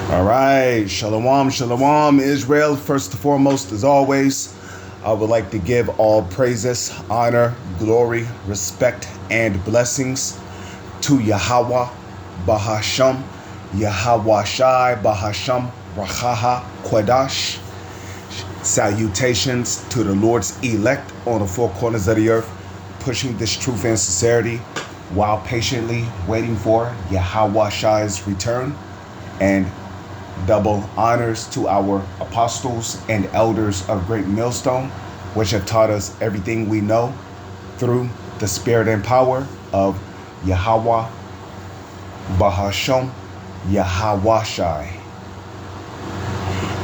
All right, shalom, shalom, Israel. First and foremost, as always, I would like to give all praises, honor, glory, respect, and blessings to Yahweh, Bahasham, Yahweh Shai, Bahasham, Rachaha, Quadash. Salutations to the Lord's elect on the four corners of the earth, pushing this truth and sincerity while patiently waiting for Yahweh Shai's return. And double honors to our apostles and elders of Great Millstone, which have taught us everything we know through the spirit and power of Yahweh, Bahasham, Yahweh Shai.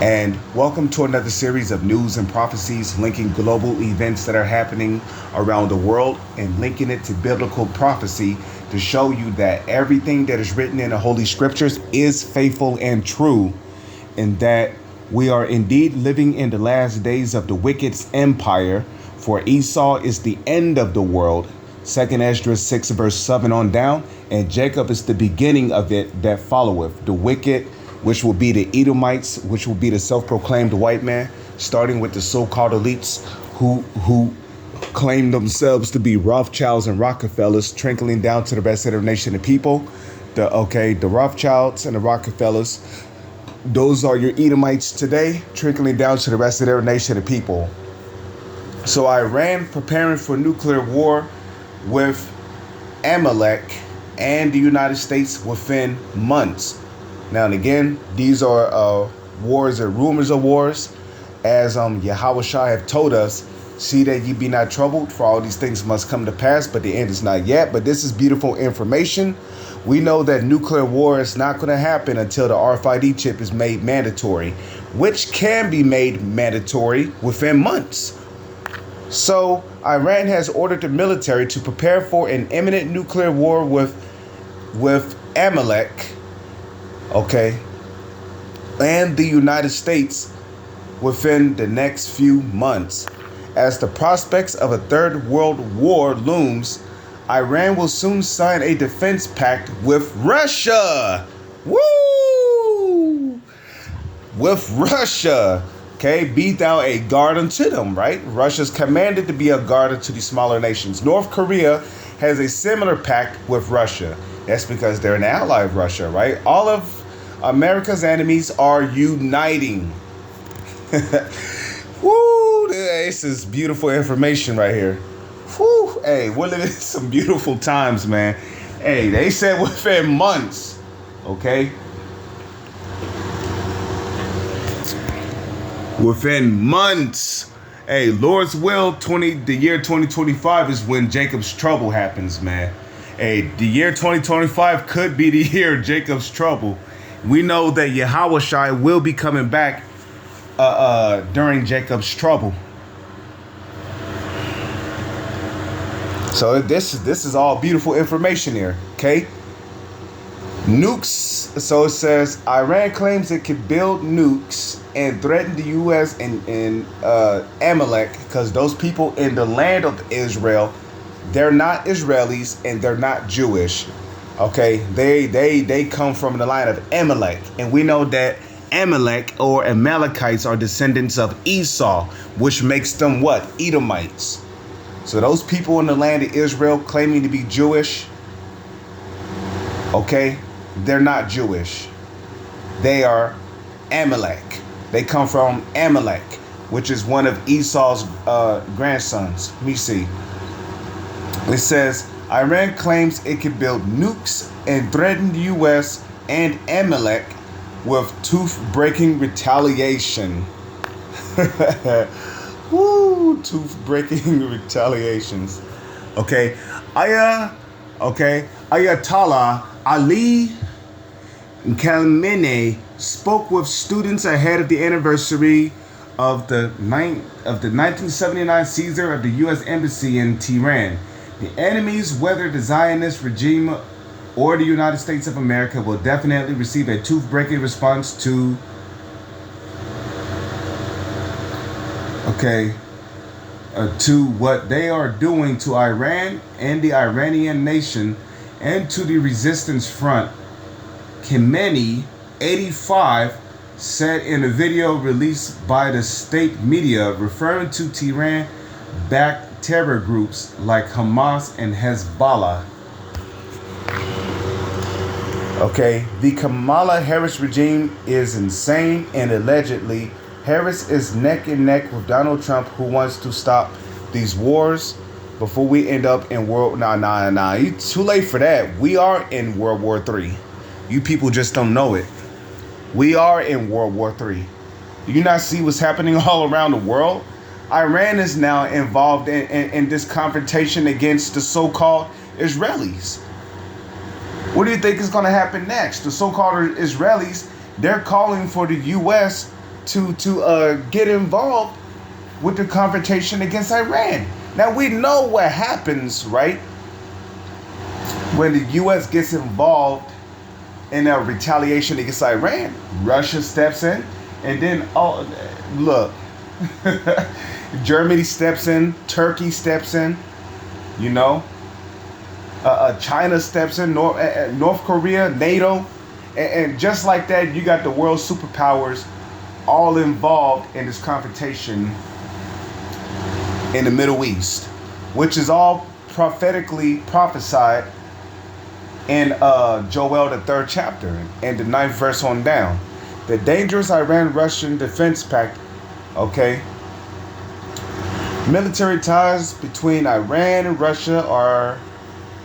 And welcome to another series of news and prophecies linking global events that are happening around the world and linking it to biblical prophecy to show you that everything that is written in the Holy Scriptures is faithful and true, and that we are indeed living in the last days of the wicked's empire, for Esau is the end of the world, 2nd Esdras 6 verse 7 on down, and Jacob is the beginning of it that followeth. The wicked, which will be the Edomites, which will be the self-proclaimed white man, starting with the so-called elites who claim themselves to be Rothschilds and Rockefellers, trickling down to the rest of the nation of people. The Rothschilds and the Rockefellers, those are your Edomites today, trickling down to the rest of their nation of people. So Iran preparing for nuclear war with Amelek and the United States within months. Now and again, these are wars or rumors of wars. As Yahweh Shai have told us, see that ye be not troubled, for all these things must come to pass, but the end is not yet. But this is beautiful information. We know that nuclear war is not going to happen until the RFID chip is made mandatory, which can be made mandatory within months. So Iran has ordered the military to prepare for an imminent nuclear war with Amelek, and the United States within the next few months. As the prospects of a third world war looms, Iran will soon sign a defense pact with Russia. Woo! With Russia. Be thou a guard unto them, right? Russia's commanded to be a guard unto these smaller nations. North Korea has a similar pact with Russia. That's because they're an ally of Russia, right? All of America's enemies are uniting. Woo! This is beautiful information right here. Whew. Hey, we're living in some beautiful times, man. Hey, they said within months. Within months. Hey, Lord's will, the year 2025 is when Jacob's trouble happens, man. Hey, the year 2025 could be the year of Jacob's trouble. We know that Yahweh Shai will be coming back during Jacob's trouble. So this is all beautiful information here, Nukes. So it says Iran claims it could build nukes and threaten the U.S. and Amalek, because those people in the land of Israel, they're not Israelis and they're not Jewish. They come from the line of Amalek, and we know that Amalek or Amalekites are descendants of Esau, which makes them what? Edomites. So those people in the land of Israel claiming to be Jewish, they're not Jewish. They are Amalek. They come from Amalek, which is one of Esau's grandsons. Let me see. It says, Iran claims it can build nukes and threaten the U.S. and Amalek with tooth-breaking retaliation. Woo, tooth-breaking retaliations. Ayatollah Ali Khamenei spoke with students ahead of the anniversary of the 1979 seizure of the U.S. Embassy in Tehran. The enemies, whether the Zionist regime or the United States of America, will definitely receive a tooth-breaking response to what they are doing to Iran and the Iranian nation and to the resistance front. Khamenei 85 said in a video released by the state media referring to Tehran-backed terror groups like Hamas and Hezbollah. Okay, the Kamala Harris regime is insane, and allegedly Harris is neck and neck with Donald Trump, who wants to stop these wars before we end up in world. Nah. It's too late for that. We are in World War III. You people just don't know it. We are in World War III. Do you not see what's happening all around the world? Iran is now involved in this confrontation against the so-called Israelis. What do you think is going to happen next? The so-called Israelis, they're calling for the U.S. to get involved with the confrontation against Iran. Now, we know what happens, right? When the U.S. gets involved in a retaliation against Iran, Russia steps in, and then, look, Germany steps in, Turkey steps in, you know, China steps in, North Korea, NATO, and just like that, you got the world superpowers all involved in this confrontation in the Middle East, which is all prophetically prophesied in Joel, the 3rd chapter, and the 9th verse on down. The dangerous Iran-Russian defense pact, okay? Military ties between Iran and Russia are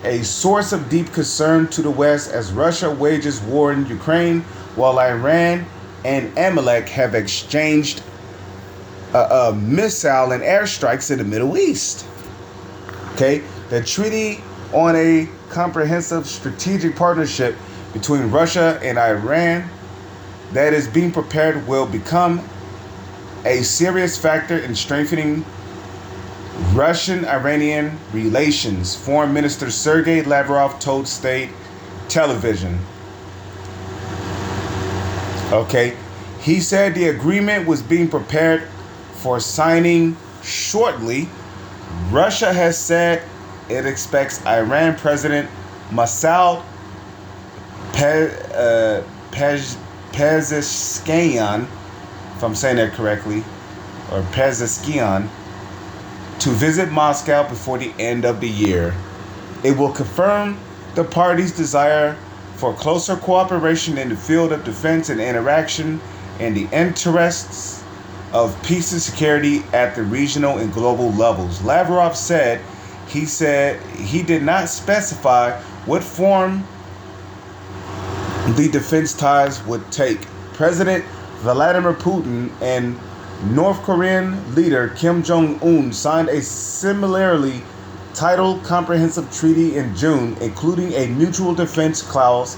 a source of deep concern to the West as Russia wages war in Ukraine, while Iran and Amelek have exchanged missile and airstrikes in the Middle East. Okay, the treaty on a comprehensive strategic partnership between Russia and Iran that is being prepared will become a serious factor in strengthening Russian-Iranian relations, Foreign Minister Sergei Lavrov told state television. Okay, he said the agreement was being prepared for signing shortly. Russia has said it expects Iran President Masoud Pezeshkian, if I'm saying that correctly, or Pezeshkian, to visit Moscow before the end of the year. It will confirm the parties' desire for closer cooperation in the field of defense and interaction in the interests of peace and security at the regional and global levels. Lavrov said he did not specify what form the defense ties would take. President Vladimir Putin and North Korean leader Kim Jong-un signed a similarly titled comprehensive treaty in June, including a mutual defense clause,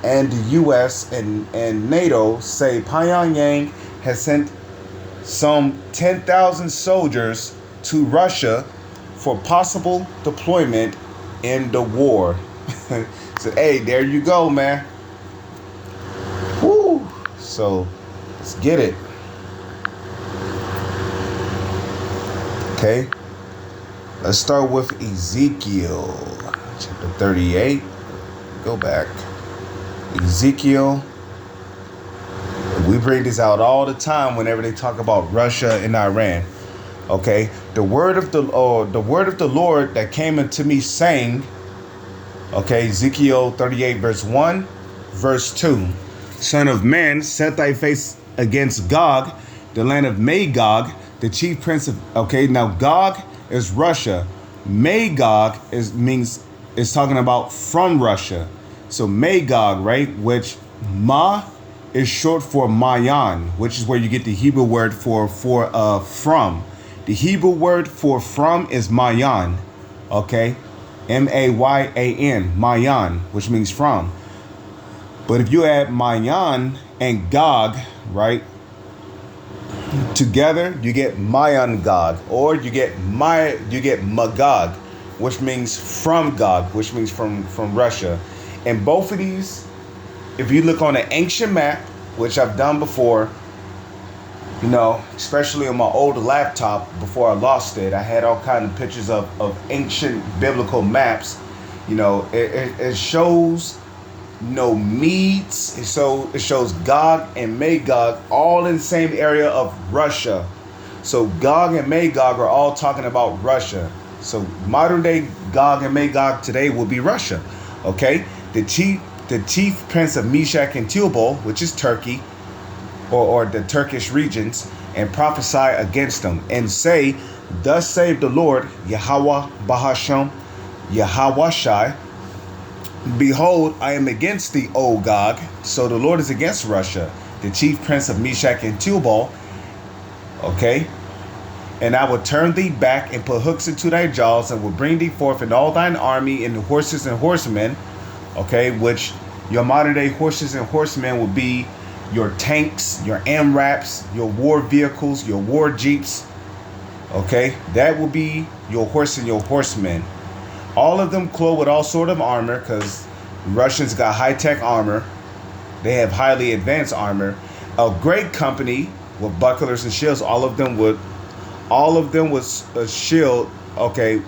and the U.S. and NATO say Pyongyang has sent some 10,000 soldiers to Russia for possible deployment in the war. So, hey, there you go, man. Woo! So, let's get it. Okay, let's start with Ezekiel chapter 38. Go back. Ezekiel. We bring this out all the time whenever they talk about Russia and Iran. Okay, the word of the Lord that came unto me saying, okay, Ezekiel 38 verse 1, verse 2. Son of man, set thy face against Gog, the land of Magog, the chief prince of, okay, now Gog is Russia. Magog is talking about from Russia. So Magog, right, which Ma is short for Mayan, which is where you get the Hebrew word for from. The Hebrew word for from is Mayan, okay? M-A-Y-A-N, Mayan, which means from. But if you add Mayan and Gog, right, together, you get Mayan Gog, or you get Magog, which means from Gog, which means from Russia. And both of these, if you look on an ancient map, which I've done before, you know, especially on my old laptop before I lost it, I had all kinds of pictures of ancient biblical maps. You know, it shows no Medes. So it shows Gog and Magog all in the same area of Russia. So Gog and Magog are all talking about Russia. So modern day Gog and Magog today will be Russia. Okay? The chief prince of Meshach and Tubal, which is Turkey, or the Turkish regions, and prophesy against them, and say, thus saith the Lord, Yahweh Bahasham, Yahweh Shai, behold, I am against thee, O Gog. So the Lord is against Russia, the chief prince of Meshach and Tubal. Okay? And I will turn thee back and put hooks into thy jaws, and will bring thee forth in all thine army, and the horses and horsemen. Okay, which your modern day horses and horsemen will be your tanks, your AMRAPs, your war vehicles, your war jeeps. Okay, that will be your horse and your horsemen. All of them clothed with all sort of armor, because Russians got high-tech armor. They have highly advanced armor. A great company with bucklers and shields. All of them was a shield. Okay,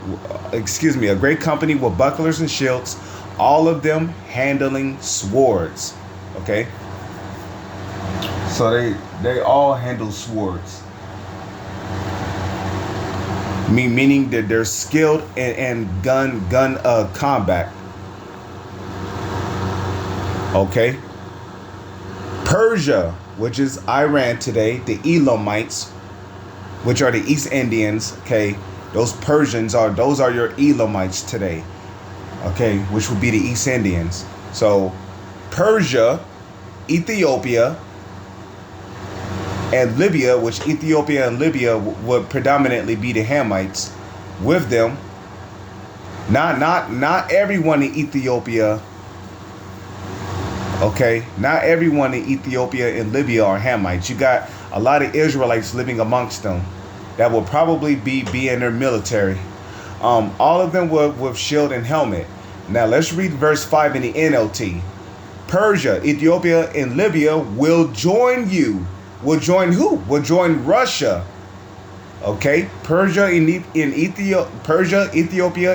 excuse me. A great company with bucklers and shields. All of them handling swords. Okay. So they all handle swords. Meaning that they're skilled in gun combat. Okay. Persia, which is Iran today, the Elamites, which are the East Indians. Okay, those are your Elamites today. Okay, which would be the East Indians. So Persia, Ethiopia, and Libya, which Ethiopia and Libya would predominantly be the Hamites with them. Not everyone in Ethiopia. Okay, not everyone in Ethiopia and Libya are Hamites. You got a lot of Israelites living amongst them that will probably be in their military. All of them with shield and helmet. Now let's read verse 5 in the NLT. Persia, Ethiopia, and Libya will join you. Will join who? Will join Russia. Okay, Persia, Ethiopia,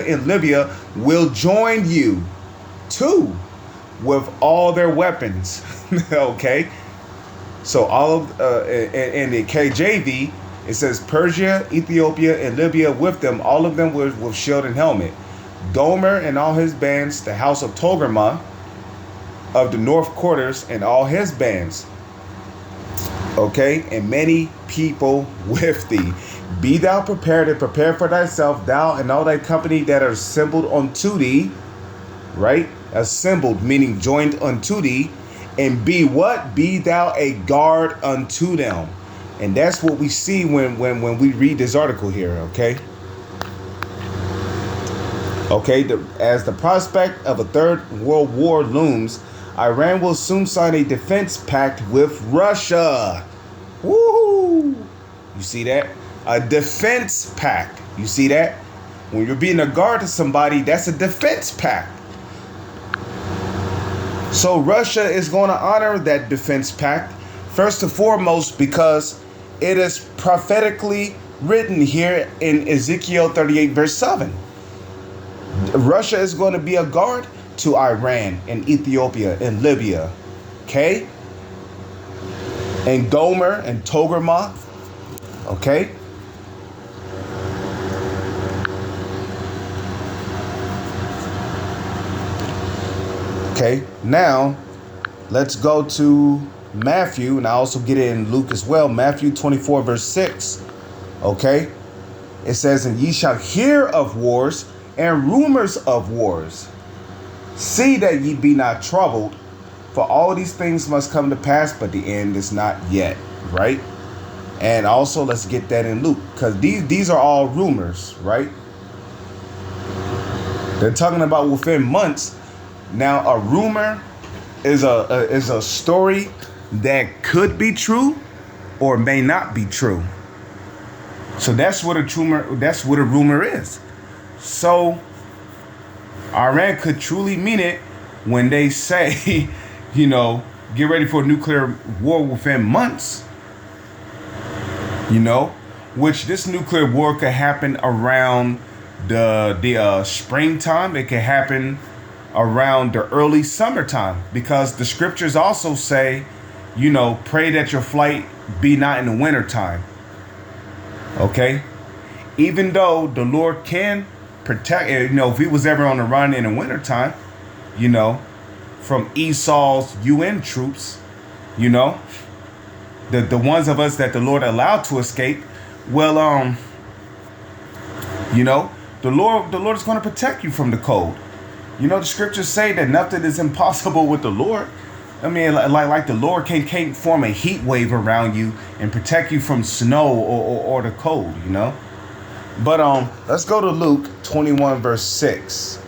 and Libya will join you too, with all their weapons. Okay, so all of in the KJV it says Persia, Ethiopia, and Libya with them, all of them with shield and helmet. Gomer and all his bands, the house of Togarmah of the north quarters and all his bands. Okay, and many people with thee. Be thou prepared and prepare for thyself, thou and all thy company that are assembled unto thee. Right? Assembled, meaning joined unto thee. And be what? Be thou a guard unto them. And that's what we see when we read this article here. Okay. Okay, as the prospect of a third world war looms, Iran will soon sign a defense pact with Russia. Woo! You see that? A defense pact. You see that? When you're being a guard to somebody, that's a defense pact. So Russia is going to honor that defense pact, first and foremost, because it is prophetically written here in Ezekiel 38, verse 7. Russia is going to be a guard to Iran and Ethiopia and Libya. Okay? And Gomer and Togarmah. Okay? Okay, now let's go to Matthew, and I also get it in Luke as well. Matthew 24, verse 6. Okay? It says, and ye shall hear of wars and rumors of wars. See that ye be not troubled, for all these things must come to pass, but the end is not yet. Right? And also, let's get that in Luke, because these are all rumors, right? They're talking about within months. Now, a rumor is a story that could be true or may not be true. So that's what a rumor is. So Iran could truly mean it when they say, get ready for a nuclear war within months. Which this nuclear war could happen around the springtime. It could happen around the early summertime, because the scriptures also say, pray that your flight be not in the wintertime. Okay? Even though the Lord can protect, if he was ever on the run in the wintertime, from Esau's UN troops, the ones of us that the Lord allowed to escape, well, the Lord is going to protect you from the cold. The scriptures say that nothing is impossible with the Lord. I mean, like the Lord can't form a heat wave around you and protect you from snow or the cold, But let's go to Luke 21 verse 6.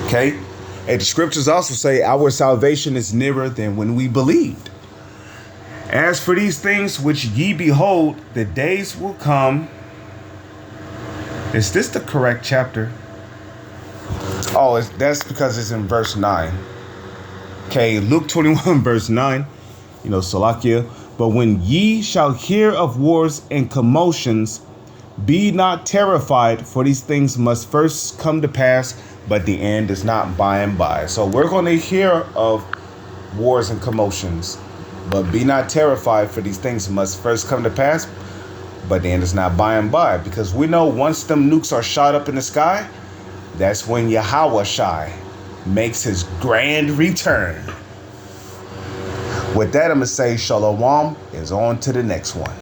Okay? And the scriptures also say our salvation is nearer than when we believed. As for these things which ye behold, the days will come. Is this the correct chapter? Oh, that's because it's in verse 9. Okay, Luke 21 verse 9. Salakia. But when ye shall hear of wars and commotions, be not terrified, for these things must first come to pass, but the end is not by and by. So we're going to hear of wars and commotions, but be not terrified, for these things must first come to pass, but the end is not by and by. Because we know once them nukes are shot up in the sky, that's when Yahweh Shai makes his grand return. With that, I'm going to say Shalom is on to the next one.